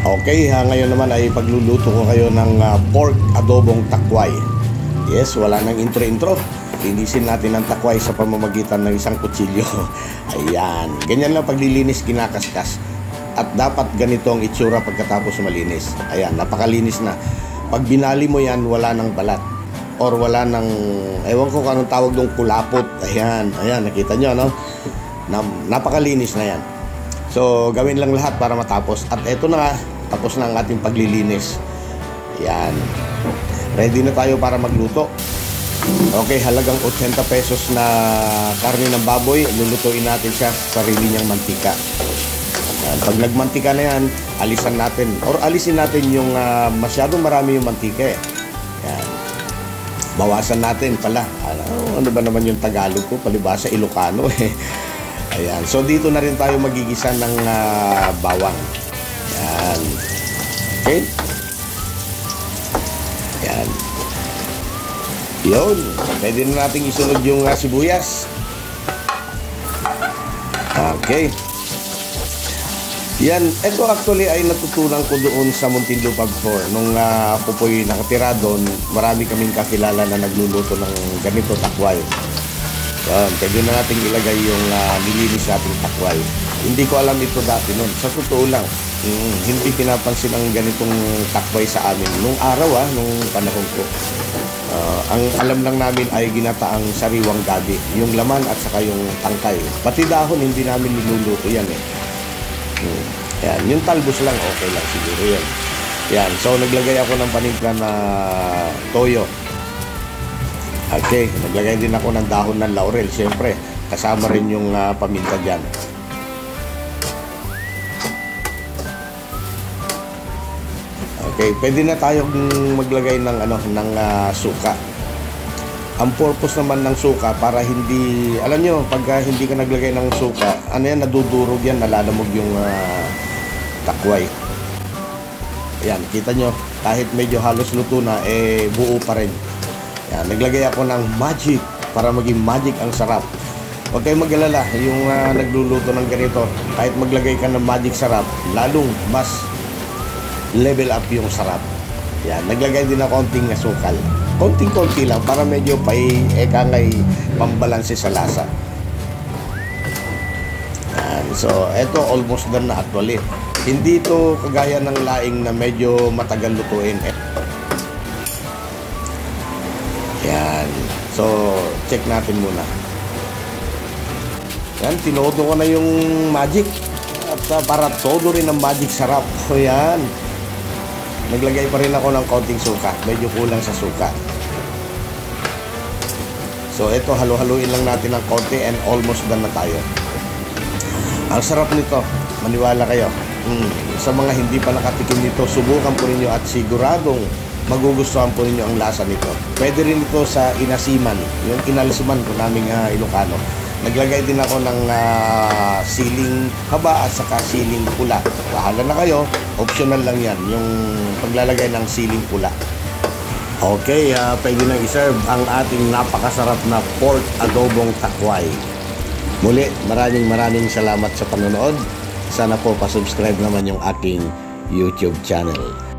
Okay, ngayon naman ay pagluluto ko kayo ng pork adobong takway. Yes, wala nang intro-intro. Linisin natin ang takway sa pamamagitan ng isang kutsilyo. Ayan, ganyan lang paglilinis, kinakaskas. At dapat ganito ang itsura pagkatapos malinis. Ayan, napakalinis na. Pag binali mo yan, wala nang balat. Or wala nang, ewan ko kung anong tawag doon, kulapot. Ayan, ayan, nakita nyo, no? Napakalinis na yan. So, gawin lang lahat para matapos. At eto na, tapos na ang ating paglilinis. Yan. Ready na tayo para magluto. Okay, halagang 80 pesos na karne ng baboy. Lulutuin natin siya sa sarili niyang mantika. Yan. Pag nagmantika na yan, alisan natin. Or alisin natin yung masyadong marami yung mantika eh. Yan. Bawasan natin pala. Ano ba naman yung Tagalog ko? Palibasa Ilocano eh. Ayan. So dito na rin tayo magigisa ng bawang. Ayan. Okay. Ayan. Yun. Pwede na natin isunod yung sibuyas. Okay. Yan. Ito actually ay natutunan ko doon sa Muntinlupa before. Nung ako po'y nakatira doon, marami kaming kakilala na nagluluto ng ganito takway. Yan, pwede na natin ilagay yung nilinis nating takway. Hindi ko alam ito dati noon. Sa totoo lang, hindi pinapansin ang ganitong takway sa amin. Nung araw, nung panahon ko. Ang alam lang namin ay ginataang sariwang gabi. Yung laman at saka yung tangkay. Pati dahon, hindi namin niluluto yan eh. Yan, yung talbos lang, okay lang siguro yan. Yan, so naglagay ako ng panimpla na toyo. Okay, naglagay din ako ng dahon ng laurel. Siyempre, kasama rin yung paminta dyan. Okay, pwede na tayong maglagay ng, suka. Ang purpose naman ng suka, para hindi, alam nyo, pag hindi ka naglagay ng suka, nadudurog yan, nalalamog yung takway. Ayan, kita nyo, kahit medyo halos luto na, buo pa rin. Yan, naglagay ako ng magic para maging magic ang sarap. Huwag kayong mag-alala, yung nagluluto ng ganito, kahit maglagay ka ng magic sarap, lalong mas level up yung sarap. Yan, naglagay din ako konting asukal. Konting-konti lang para medyo ngay pambalanse sa lasa. Yan, so eto almost done na actually. Hindi ito kagaya ng laing na medyo matagal lutuin eh. Yan. So, check natin muna. Yan, tinodo ko na yung magic. At para todo rin ang magic sarap. So, yan. Naglagay pa rin ako ng konting suka. Medyo kulang sa suka. So, ito, halu-haluin lang natin ng konti and almost done na tayo. Ang sarap nito. Maniwala kayo. Sa mga hindi pa nakatikim nito, subukan po ninyo at siguradong magugustuhan po ninyo ang lasa nito. Pwede rin ito sa inasiman, yung inalisiman ko naming Ilocano. Naglagay din ako ng siling haba at saka siling pula. Bahala na kayo, optional lang yan, yung paglalagay ng siling pula. Okay, pwede nang iserve ang ating napakasarap na pork adobong takway. Muli, maraming salamat sa panonood. Sana po pasubscribe naman yung aking YouTube channel.